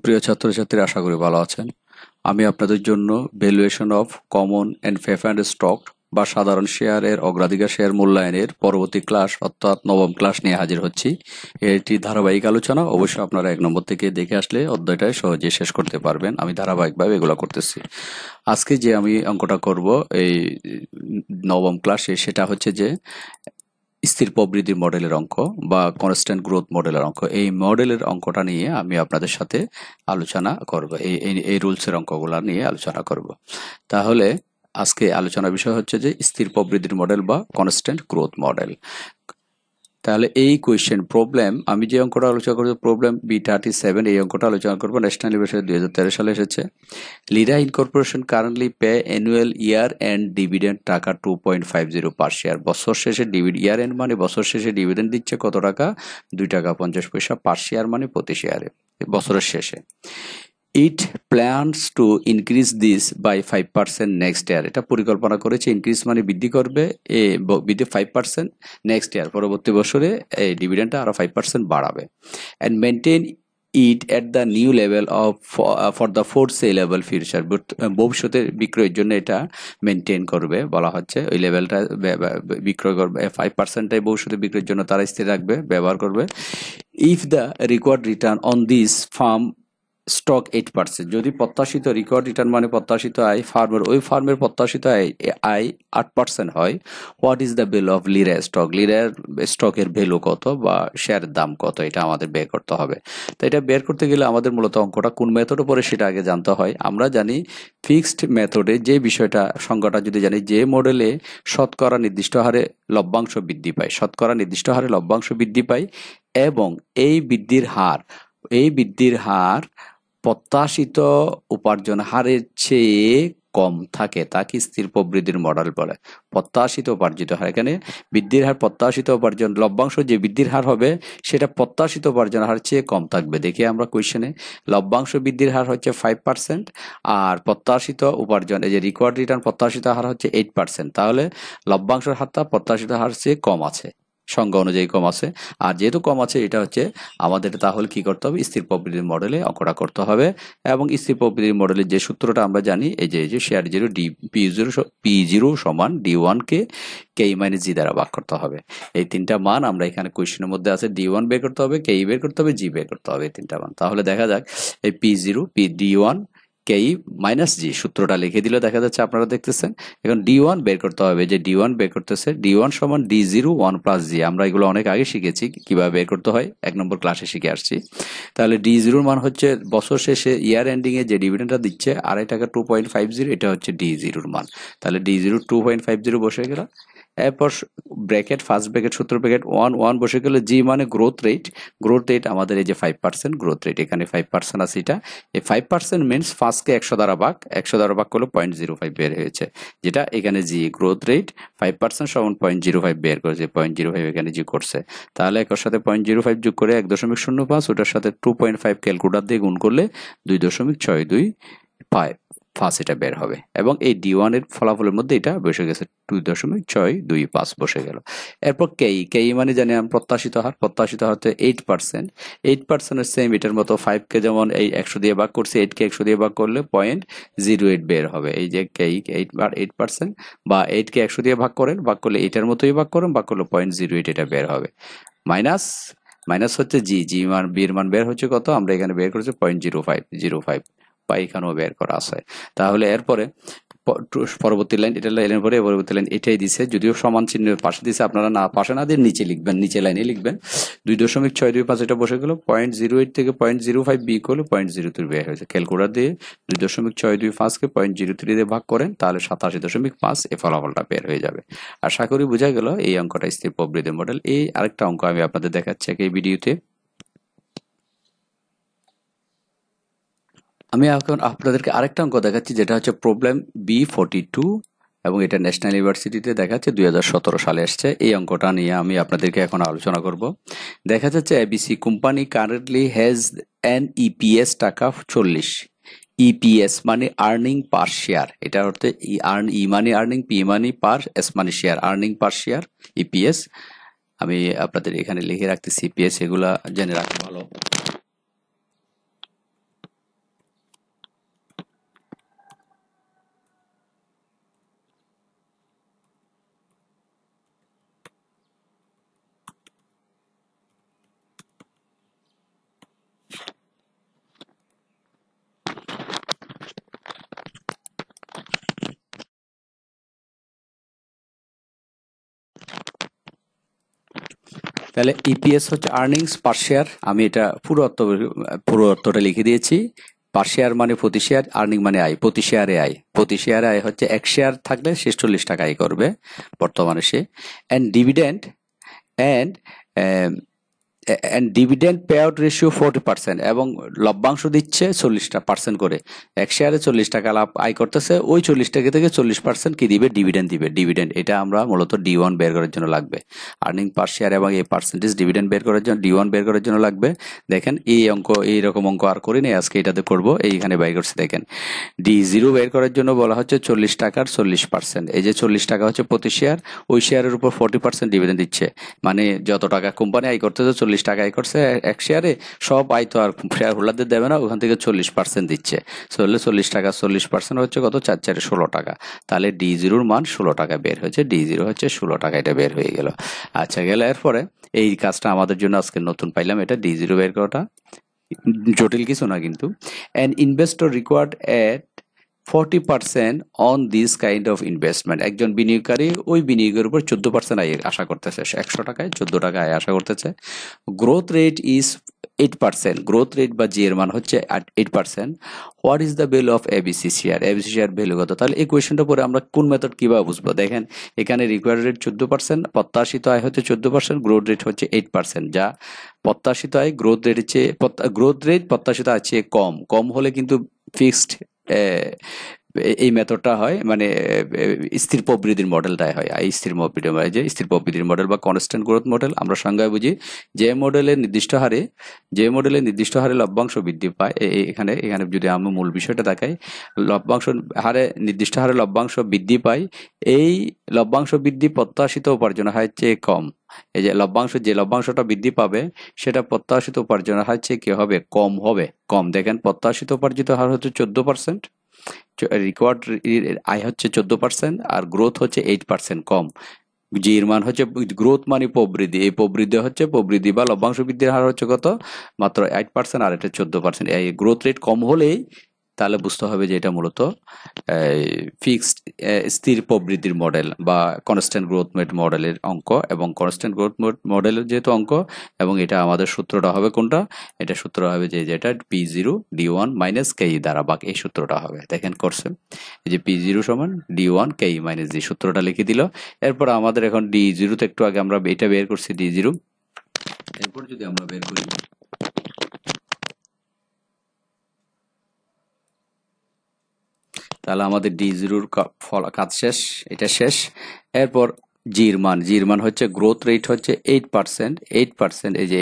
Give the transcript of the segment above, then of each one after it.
প্রিয় ছাত্রছাত্রীরা, আশা করি ভালো আছেন। আমি আপনাদের জন্য valuation of common and preference stock বা সাধারণ শেয়ারের অগ্রাধিকার শেয়ার মূল্যায়নের পরবর্তী ক্লাস অর্থাৎ নবম ক্লাস নিয়ে হাজির হচ্ছি। এটি ধারাবাহিক আলোচনা। অবশ্যই আপনারা 1 নম্বর থেকে দেখে আসলে অধ্যায়টা সহজে শেষ করতে পারবেন। আমি ধারাবাহিকভাবে এগুলো করতেছি। আজকে যে আমি অঙ্কটা করব এই নবম ক্লাসে, সেটা হচ্ছে যে স্থির প্রবৃদ্ধির মডেলের অঙ্ক বা কনস্ট্যান্ট গ্রোথ মডেলের অঙ্ক। এই মডেলের অঙ্কটা নিয়ে আমি আপনাদের সাথে আলোচনা করব। এই রুলসের অঙ্কগুলা নিয়ে আলোচনা করব। তাহলে আজকে আলোচনার বিষয় হচ্ছে যে স্থির প্রবৃদ্ধির মডেল বা কনস্ট্যান্ট গ্রোথ মডেল। তাহলে এই কোয়েশ্চেন প্রবলেম, আমি যে অঙ্কটা আলোচনা করবো প্রবলেম B37, এই অঙ্কটা আলোচনা করবো। ন্যাশনাল ইউনিভার্সিটি 2013 সালে এসেছে। Lira incorporation currently pay annual year end dividend টাকা 2.50 পার শেয়ার। বছর শেষে ইয়ার এন্ড মানে বছর শেষে ডিভিডেন্ড দিচ্ছে কত টাকা? 2 টাকা 50 পয়সা পার শেয়ার, মানে প্রতি শেয়ারে বছরের শেষে। It plans to increase this by 5% next year. এটা পরিকল্পনা করেছে ইনক্রিজ মানে বৃদ্ধি করবে, বৃদ্ধি 5% নেক্সট ইয়ার, পরবর্তী বছরে এই ডিভিডেন্ডটা আরো 5% বাড়াবে। And maintain it at the new level of for the foreseeable future. ভবিষ্যতের বিক্রয়ের জন্য এটা মেনটেন করবে বলা হচ্ছে। ওই লেভেলটা বিক্রয় করবে, 5%টাই ভবিষ্যতে বিক্রয়ের জন্য তারা স্থির রাখবে, ব্যবহার করবে। If the record return on this farm stock 8%, যদি প্রত্যাশিত রেকর্ড রিটার্ন মানে প্রত্যাশিত আয় ওই ফার্মের প্রত্যাশিত আয় 8% হয়, what is the value of Lira stock? লিরার স্টকের ভ্যালু কত বা শেয়ারের দাম কত, এটা আমাদের বের করতে হবে। তো এটা বের করতে গেলে আমাদের মূলত অঙ্কটা কোন মেথড উপরে সেটা আগে জানতে হয়। আমরা জানি ফিক্সড মেথডে যে বিষয়টা, সংজ্ঞাটা যদি জানি, যে মডেলে শতকরা নির্দিষ্ট হারে লভ্যাংশ বৃদ্ধি পায়, শতকরা নির্দিষ্ট হারে লভ্যাংশ বৃদ্ধি পায় এবং এই বৃদ্ধির হার প্রত্যাশিত উপার্জন হারের চেয়ে কম থাকে, তাকে স্থির প্রবৃদ্ধির মডেল বলে। প্রত্যাশিত উপার্জিত হার, এখানে বৃদ্ধির হার প্রত্যাশিত উপার্জন, লভ্যাংশ যে বৃদ্ধির হার হবে সেটা প্রত্যাশিত উপার্জন হার চেয়ে কম থাকবে। দেখি আমরা কোয়েশ্চেনে, লভ্যাংশ বৃদ্ধির হার হচ্ছে 5% আর প্রত্যাশিত উপার্জন, এই যে রিকোয়ার্ড রিটার্ন প্রত্যাশিত হার হচ্ছে 8%। তাহলে লভ্যাংশের হারটা প্রত্যাশিত হার চেয়ে কম আছে, সংজ্ঞা অনুযায়ী কম আছে। আর যেহেতু কম আছে, এটা হচ্ছে আমাদের তাহলে কি করতে হবে? স্থির প্রবৃদ্ধির মডেলে অঙ্কটা করতে হবে। এবং স্থির প্রবৃদ্ধির মডেলের যে সূত্রটা আমরা জানি, এই যে শেয়ার জিরো পি জিরো সমান D1 কে K মাইনাস জি দ্বারা ভাগ করতে হবে। এই তিনটা মান আমরা এখানে কোয়েশ্চেনের মধ্যে আছে। D1 বের করতে হবে, K বের করতে হবে, G বের করতে হবে, এই তিনটা মান। তাহলে দেখা যাক, এই D1 K মাইনাস জি সূত্রটা লিখে দিলে দেখা যাচ্ছে, আপনারা দেখতেছেন। এখন D1 বের করতে হবে, যে D1 বের করতেছে, D1 সমান D0 1 প্লাস জি। আমরা এগুলো অনেক আগে শিখেছি কিভাবে বের করতে হয়, 1 নম্বর ক্লাসে শিখে আসছি। তাহলে D0 মান হচ্ছে বছর শেষে ইয়ার এন্ডিং এ যে ডিভিডেন্ডটা দিচ্ছে 2.5 টাকা 2.50, এটা হচ্ছে D0 মান। তাহলে D0 2.50 বসে গেল। এরপর ব্র্যাকেট, ফার্স্ট ব্র্যাকেট, সূত্র ব্র্যাকেট 1 বসে গেল। জি মানে গ্রোথ রেট আমাদের এই যে 5% গ্রোথ রেট, এখানে 5% আছে। এটা এই 5% মিনস ফার্স্টকে 100 দ্বারা ভাগ করলে 0.05 বের হয়েছে, যেটা এখানে জি গ্রোথ রেট 5% সমান 0.05 বের করেছে, 0.05 এখানে জি করছে। তাহলে এর সাথে 0.05 যোগ করে 1.05, ওটার সাথে 2.5 ক্যালকুলেটর দিয়ে গুণ করলে 2.625 এটা বের হবে। এবং এই D1 এর ফলাফলের মধ্যে এটা বসে গেছে, 2.625 বসে গেল। এরপর কে মানে জানি আমরা প্রত্যাশিত হার হচ্ছে 8% এর সেম এটার মতো। 5 কে যেমন এই 100 দিয়ে ভাগ করছে, 8 কে 100 দিয়ে ভাগ করলে 0.08 বের হবে। এই যে 8% বা 8 কে 100 দিয়ে ভাগ করলে এটার মতোই ভাগ করলে 0.08 এটা বের হবে। মাইনাস হচ্ছে জি মান, বির মান বের হচ্ছে কত? আমরা এখানে বের করেছি 0.05 বা এখানেও বের করা আছে। তাহলে এরপরে পরবর্তী লাইন, এটা লাইনের পরে পরবর্তী লাইন এটাই দিছে, যদিও সমান চিহ্নের পাশে দিছে, আপনারা না পাশে না দিয়ে নিচে লিখবেন, নিচে লাইনে লিখবেন। 2.625 এটা বসে গেল। 0.08 থেকে 0.05 বি করলে 0.03 বের হয়েছে। ক্যালকুলেটর দিয়ে 2.625 কে 0.03 দিয়ে ভাগ করেন, তাহলে 87.5 এই ফলাফলটা বের হয়ে যাবে। আশা করি বোঝা গেল এই অঙ্কটা স্থির প্রবৃদ্ধি মডেল। এই আরেকটা অঙ্ক আমি আপনাদের দেখাচ্ছি এই ভিডিওতে। আমি এখন আপনাদেরকে আরেকটা অঙ্ক দেখাচ্ছি, যেটা হচ্ছে প্রবলেম B42 এবং এটা ন্যাশনাল ইউনিভার্সিটিতে দেখাচ্ছে, 2017 সালে এসছে। এই অঙ্কটা নিয়ে আমি আপনাদেরকে এখন আলোচনা করব। দেখা যাচ্ছে ABC company currently has N EPS টাকা 40। ইপিএস মানে আর্নিং পার শেয়ার, এটা হচ্ছে ই মানে আর্নিং, পি মানে পার, এস মানে শেয়ার, আর্নিং পার শেয়ার ইপিএস। আমি আপনাদের এখানে লিখে রাখতেছি ইপিএস, এগুলা জেনে রাখা ভালো। তাহলে ইপিএস হচ্ছে আর্নিংস পার শেয়ার। আমি এটা পুরো অর্থটা লিখে দিয়েছি। পার শেয়ার মানে প্রতি শেয়ার, আর্নিং মানে আয়, প্রতি শেয়ারে আয়। প্রতি শেয়ারে আয় হচ্ছে 1 শেয়ার থাকলে সে 40 টাকা আয় করবে বর্তমানে সে। And dividend and dividend pay out ratio 40%, এবং লভ্যাংশ দিচ্ছে 40% করে। 1 শেয়ারে 40 টাকা লাভ আয় করতেছে, ওই 40 টাকা থেকে 40% কি দিবে? ডিভিডেন্ড দিবে। ডিভিডেন্ড এটা আমরা মূলত D1 বের করার জন্য লাগবে। আর্নিং পার শেয়ার এবং এই পার্সেন্টেজ ডিভিডেন্ড বের করার জন্য D1 বের করার জন্য লাগবে। দেখেন এইরকম অঙ্ক আর করি নাই, আজকে এটাতে করবো। এইখানে বের করছি দেখেন, D0 বের করার জন্য বলা হচ্ছে 40 টাকার 40%। এই যে 40 টাকা হচ্ছে প্রতি শেয়ার, ওই শেয়ারের উপর 40% ডিভিডেন্ড দিচ্ছে। মানে যত টাকা কোম্পানি আয় করতেছে, 40 টাকা আয় করছে 1 শেয়ারে, সব আয় তো আর শেয়ার হোল্ডারদের দেবে না, ওখান থেকে 40% দিচ্ছে। 40 টাকা 40% হচ্ছে কত? 4 4 16 টাকা। তাহলে D0 মান 16 টাকা বের হয়েছে। D0 হচ্ছে 16 টাকা, এটা বের হয়ে গেল। আচ্ছা, গেল। এরপরে এই কাজটা আমাদের জন্য আজকে নতুন পাইলাম, এটা D0 বের করাটা জটিল কিছু না কিন্তু। An investor required at 40% on this kind of investment. একজন বিনিয়োগকারী ওই বিনিয়োগের উপর 14% আয় আশা করতেছে। 100 টাকায় 14 টাকা আয় আশা করতেছে। Growth rate is 8%। Growth rate বা জি এর মান হচ্ছে 8%। What is the value of ABC share? ABC share value কত? তাহলে এই কোয়েশ্চেনটা পরে আমরা কোন মেথড কিভাবে বুঝবো? দেখেন, এখানে রিকোয়ার্ড রেট 14%, প্রত্যাশিত আয় হচ্ছে 14%, গ্রোথ রেট হচ্ছে 8%। যা প্রত্যাশিত আয় গ্রোথ রেটের চেয়ে, গ্রোথ রেট প্রত্যাশিত আয় চেয়ে কম হলে কিন্তু ফিক্সড এই মেথডটা হয়, মানে স্থির প্রবৃদ্ধির মডেলটাই হয়। স্থির প্রবৃদ্ধি হয়, যে স্থির প্রবৃদ্ধির মডেল বা কনস্ট্যান্ট গ্রোথ মডেল আমরা সংজ্ঞায় বুঝি। যে মডেলের নির্দিষ্ট হারে লভ্যাংশ বৃদ্ধি পায়, এখানে যদি আমরা মূল বিষয়টা দেখাই, নির্দিষ্ট হারে লভ্যাংশ বৃদ্ধি পায়। এই লভ্যাংশ বৃদ্ধি প্রত্যাশিত উপার্জন হারের চেয়ে কম। এই যে লভ্যাংশটা বৃদ্ধি পাবে, সেটা প্রত্যাশিত উপার্জনের হার চেয়ে কি হবে? কম। দেখেন, প্রত্যাশিত উপার্জিত হার হচ্ছে 14%, রিকোয়ার্ড আয় হচ্ছে 14%, আর গ্রোথ হচ্ছে 8% কম। জি এর মান হচ্ছে, গ্রোথ মানে প্রবৃদ্ধি, এই প্রবৃদ্ধি বা লভ্যাংশ বৃদ্ধির হার হচ্ছে কত? মাত্র 8%, আর এটা 14%। এই গ্রোথ রেট কম হলেই তাহলে বুঝতে হবে যে এটা মূলত ফিক্সড স্থির প্রবৃদ্ধির মডেল বা কনস্ট্যান্ট গ্রোথ মডেলের অঙ্ক। এবং কনস্ট্যান্ট গ্রোথ মডেলের যেহেতু অঙ্ক, এবং এটা আমাদের সূত্রটা হবে কোনটা? এটা সূত্র হবে যেটা P0 D1 মাইনাস K দ্বারা ভাগ, এই সূত্রটা হবে। দেখেন করছে, এই যে P0 সমান D1 K মাইনাস D, সূত্রটা লিখে দিল। এরপর আমাদের এখন D0 তে একটু আগে আমরা এটা বের করছি D0। এরপর যদি আমরা বের করি, তাহলে আমাদের D0 কাজ শেষ, এটা শেষ। এরপর জির মান হচ্ছে, গ্রোথ রেট হচ্ছে 8%, এই যে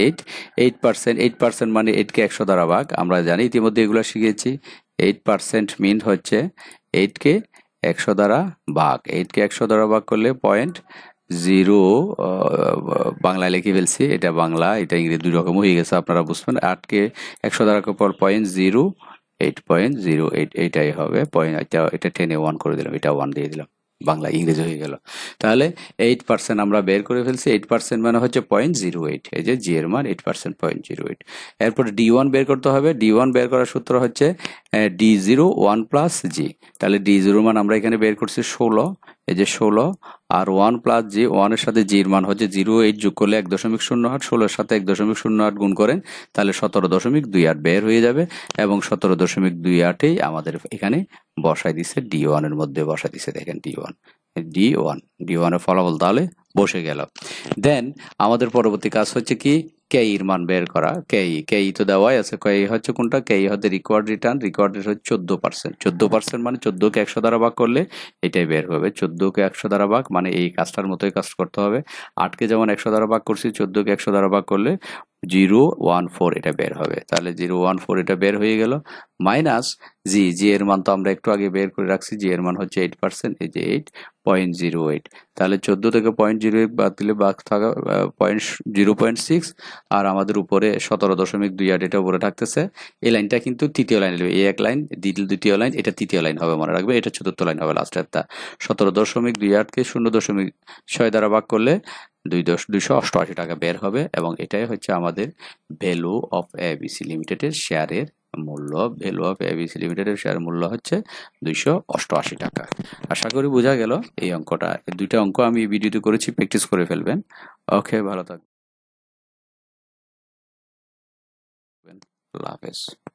8% মানে 8 কে 100 দ্বারা ভাগ। আমরা জানি ইতিমধ্যে এগুলো শিখেছি। 8% মিন হচ্ছে 8 কে 100 দ্বারা ভাগ। 8 কে 100 দ্বারা ভাগ করলে 0, বাংলায় লিখে ফেলছি, এটা বাংলা, এটা ইংরেজি দুই রকম হয়ে গেছে, আপনারা বুঝবেন। 8 কে 100 দ্বারা পর 0.08, এইটাই হবে পয়েন্ট। এটা টেনে 1 করে দিলাম, এটা 1 দিয়ে দিলাম, বাংলা ইংরেজি হয়ে গেল। তাহলে 8% আমরা বের করে ফেলছি। 8% মানে হচ্ছে 0.08, এই যে জি এর মান 8%, 0.08। এরপর D1 বের করতে হবে। D1 বের করার সূত্র হচ্ছে D0 1 প্লাস জি। তাহলে D0 মান আমরা এখানে বের করছি 16, এই যে 16, আর 1 প্লাস জি, 1 এর সাথে জি এর মান হচ্ছে 0.8, যোগ করলে 1.08, 16 এর সাথে 1.08 গুণ করেন, তাহলে 17.28 বের হয়ে যাবে। এবং 17.28 আমাদের এখানে বসাই দিছে, D1 এর মধ্যে বসাই দিছে। দেখেন D1 এর ফলাফল তাহলে বসে গেল। দেন আমাদের পরবর্তী কাজ হচ্ছে কি? কেই এর মান বের করা। কেই তো দেওয়াই আছে। কেই হচ্ছে কোনটা? কেই হচ্ছে রিকোয়ার্ড রেট হচ্ছে 14%। 14% মানে 14 কে 100 দ্বারা ভাগ করলে এটাই বের হবে। 14 কে 100 দ্বারা ভাগ মানে এই কাজটার মতোই কাজ করতে হবে। 8 কে যেমন 100 দ্বারা ভাগ করছি, 14 কে 100 দ্বারা ভাগ করলে 0.14 এটা বের হবে। তাহলে 0.14 এটা বের হয়ে গেল। মাইনাস জি এর মান তো আমরা একটু আগে বের করে রাখছি। জি এর মান হচ্ছে 8%, এই যে 8.08। তাহলে 14 থেকে 0.08 বাদ দিলে বাদ থাকা 0.6, আর আমাদের উপরে 17.28 এটা উপরে থাকতেছে। এই লাইনটা কিন্তু তৃতীয় লাইন, এই এক লাইন, দ্বিতীয় লাইন, এটা তৃতীয় লাইন হবে, মনে রাখবে। এটা চতুর্থ লাইন হবে লাস্টেরটা। 17.28 কে 0.6 দ্বারা ভাগ করলে 288 টাকা বের হবে। এবং এটাই হচ্ছে আমাদের ভ্যালু অফ এবিসি লিমিটেডের শেয়ারের মূল্য। ভ্যালু অফ এবিসি লিমিটেডের শেয়ার মূল্য হচ্ছে 288 টাকা। আশা করি বোঝা গেল এই অঙ্কটা। দুইটা অঙ্ক আমি ভিডিওতে করেছি, প্র্যাকটিস করে ফেলবেন। ওকে, ভালো থাকবেন। আল্লাহ হাফেজ।